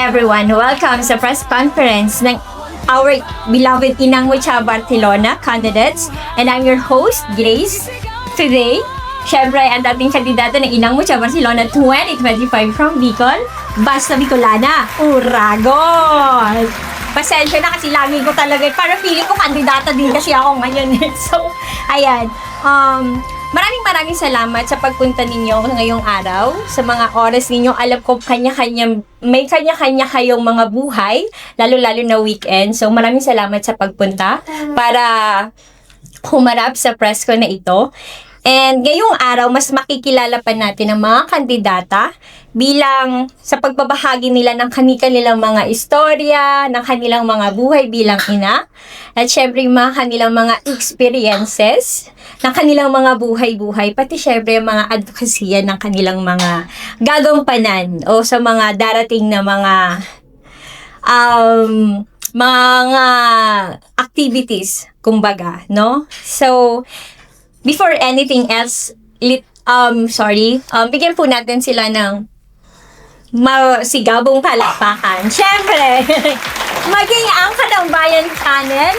everyone! Welcome sa press conference ng our beloved Inang Mucha Barcelona candidates. And I'm your host, Grace. Today, syempre, ang dating kandidato ng Inang Mucha Barcelona 2025 from Bicol, Basta Bicolana, Uragon! Pasensya na kasi lagi ko talaga, para feeling ko kandidata din kasi ako ngayon. So, ayan. Maraming salamat sa pagpunta ninyo ngayong araw. Sa mga oras ninyo, alam ko may kanya-kanya kayong mga buhay, lalo-lalo na weekend. So maraming salamat sa pagpunta para humarap sa press ko na ito. And ngayong araw, mas makikilala pa natin ang mga kandidata bilang sa pagbabahagi nila ng kanilang mga istorya, ng kanilang mga buhay bilang ina, at syempre yung mga kanilang mga experiences, ng kanilang mga buhay-buhay, pati syempre yung mga advokasya ng kanilang mga gagampanan o sa mga darating na mga activities, kumbaga, no? So, before anything else, bigyan po natin sila ng masigabong palakpakan. Siyempre, maging ang Katambayan Channel,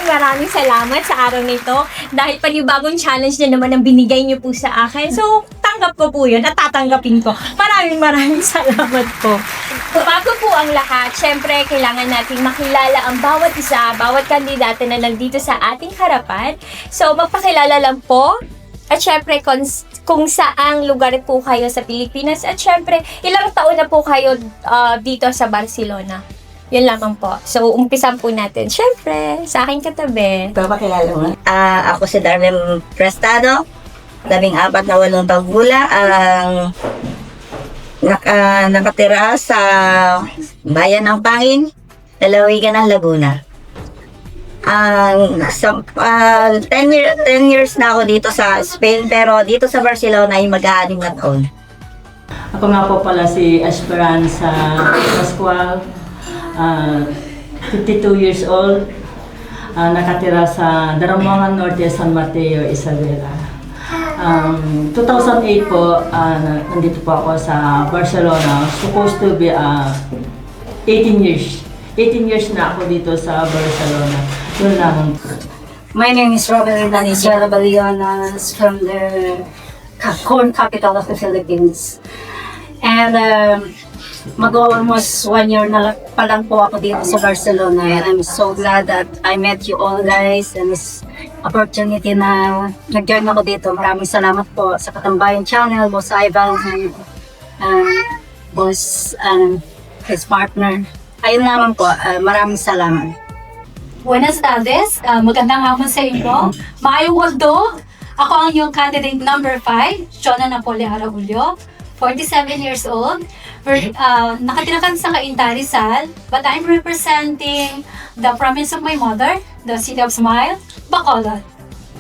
maraming salamat sa araw nito dahil panibagong challenge na naman ang binigay niyo po sa akin. So, tanggap ko po yun at tatanggapin ko. Maraming salamat po. Bago po ang lahat, syempre, kailangan nating makilala ang bawat isa, bawat kandidato na nandito sa ating harapan. So, magpakilala lang po. At syempre, kung saang lugar po kayo sa Pilipinas. At syempre, ilang taon na po kayo dito sa Barcelona. Yun lamang po. So, umpisan po natin. Syempre, sa aking katabi. Papakilala mo? Ako si Darlene Prestado, 18 na 8 taong gulang, ang nakatira sa bayan ng Pangin, lalawigan ng Laguna. 10 years na ako dito sa Spain, pero dito sa Barcelona ay mag-6 na taon. Ako nga po pala si Esperanza Pascual, 52 years old, nakatira sa Daramongan Norte, San Mateo, Isabela. 2008 po, nandito po ako sa Barcelona, supposed to be 18 years. 18 years na ako dito sa Barcelona. Yun lang. My name is Robert Isabela Balionas from the corn capital of the Philippines. And mag-almost 1 year na pa lang po ako dito sa Barcelona. And I'm so glad that I met you all guys and this opportunity na nag-join ako dito. Maraming salamat po sa Katambayan Channel, Boss Ivan, and Boss his partner. Ayun naman po, maraming salamat. Buenas tardes, magandang hapon sa inyo. Maayong waldo, ako ang iyong candidate number 5, Shona Napoli Araulio, 47 years old. Nakatira kami sa Cainta, Rizal, but I'm representing the province of my mother, the city of Smile, Bacolod.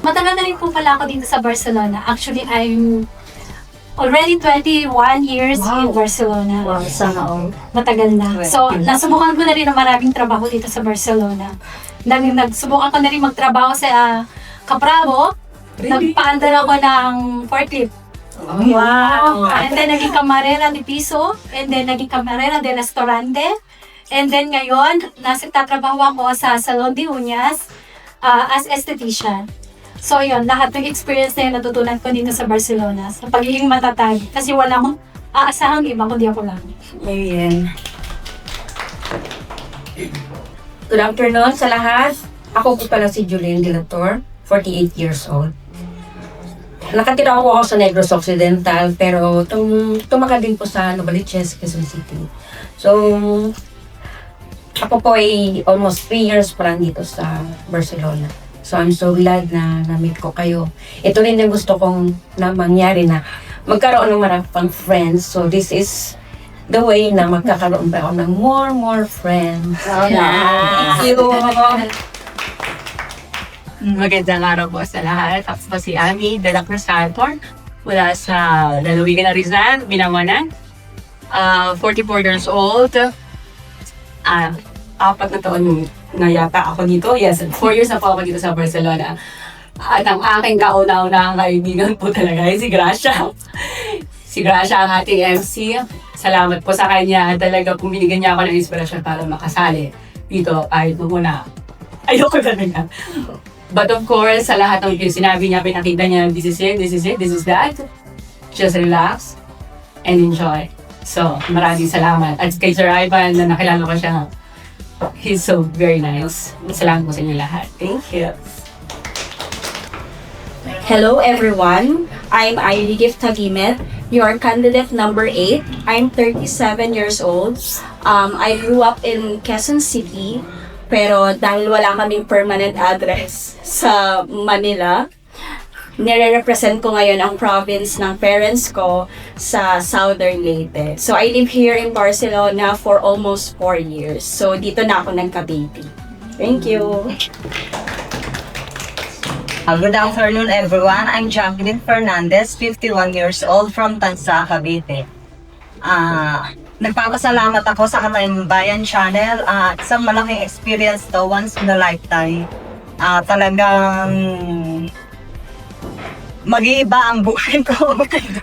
Matagal na rin po pala ako dito sa Barcelona. Actually, I'm already 21 years in Barcelona. Wow, sana all. Matagal na. So, nasubukan ko na rin ang maraming trabaho dito sa Barcelona. Nagsubukan ko na rin magtrabaho sa Capravo. Nagpaandar ako ng forklift. Wow! And then, naging kamarera de piso. And then, naging kamarera de restaurante. And then, ngayon, tatrabaho ako sa Salon de Uñas as esthetician. So yun, lahat ng experience na yun natutunan ko dito sa Barcelona, sa pagiging matatag. Kasi wala akong aasahang iba kundi ako lang. Ayan. Good afternoon sa lahat. Ako po pala si Julene Dilator, 48 years old. Nakatira ako sa Negros Occidental, pero tumagal din po sa Novaliches, Quezon City. So, ako po ay almost 3 years pa lang dito sa Barcelona. So, I'm so glad na na-meet ko kayo. Ito rin yung gusto kong na mangyari na magkaroon ng maraming friends. So, this is the way na magkakaroon pa ako ng more friends. Thank you! Magandang araw po sa lahat. Ako po si Ami de la Cruz Santor mula sa lalawigan ng Rizal, Binangonan. 44 years old. 4 na taon na yata ako dito. Yes, 4 years na po ako dito sa Barcelona. At ang aking kauna-unahang kaibigan po talaga ay si Gracia. Si Gracia ang ating MC. Salamat po sa kanya. Talaga kung binigyan niya ako ng inspirasyon para makasali dito kahit muna ayoko talaga. But of course, sa lahat ng sinabi niya, pinakita niya, this is it, this is it, this is that. Just relax and enjoy. So, maraming salamat. At kay Sir Ivan, na nakilala ko siya, he's so very nice. Salamat po sa inyo lahat. Thank you. Hello everyone, I'm Ivy Gift Tagimet, your candidate number 8. I'm 37 years old. I grew up in Quezon City, pero dahil wala kaming permanent address sa Manila, nire-represent ko ngayon ang province ng parents ko sa Southern Leyte. So I live here in Barcelona for almost 4 years. So dito na ako nagka-baby. Thank you. Good afternoon, everyone. I'm Jacqueline Fernandez, 51 years old from Tansa, Cavite. Nagpapasalamat ako sa Katambayan Channel. Isang malaking experience to, once in a lifetime. Talagang mag-iiba ang buhay ko. Mag-iiba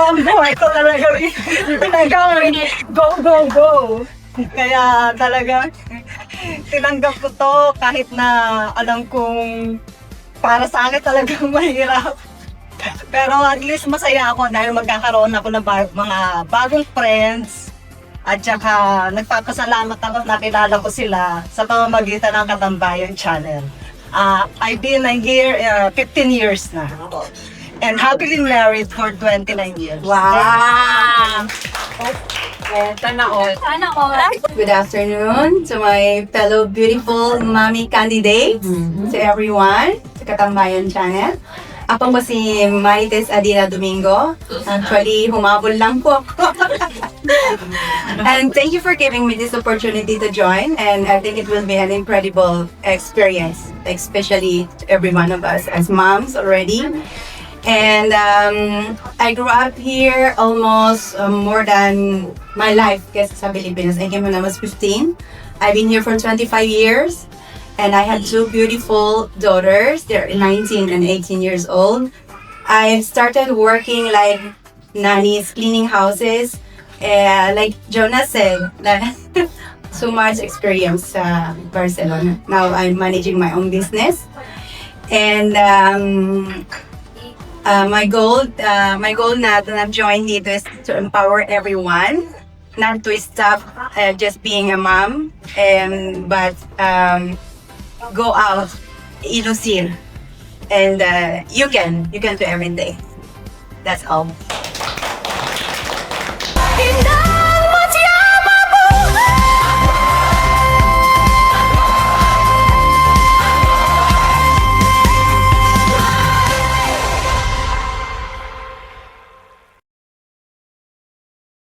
ang buhay ko talaga. Talagang go, go, go. Kaya talaga tinanggap ko to kahit na alam kong para sa akin talagang mahirap. Pero at least masaya ako dahil magkakaroon ako ng mga bagong friends at saka nagpapasalamat ako na kilala ko sila sa pamamagitan ng Katambayan Channel. I've been here 15 years na and happily married for 29 years. Wow! Sana all. Good afternoon to my fellow beautiful mommy candidates, to everyone, sa Katambayan Channel. Ako po si Marites Adina Domingo. Actually, humabol lang po ako. And thank you for giving me this opportunity to join. And I think it will be an incredible experience, especially to every one of us as moms already. And I grew up here almost more than my life kasi sa Pilipinas. I came when I was 15. I've been here for 25 years. And I have two beautiful daughters. They're 19 and 18 years old. I started working like nannies, cleaning houses. Like Jonas said, so much experience sa Barcelona. Now I'm managing my own business. And my goal na I've joined dito is to empower everyone, not to stop just being a mom, but go out, ilusin, and you can do everything. That's all.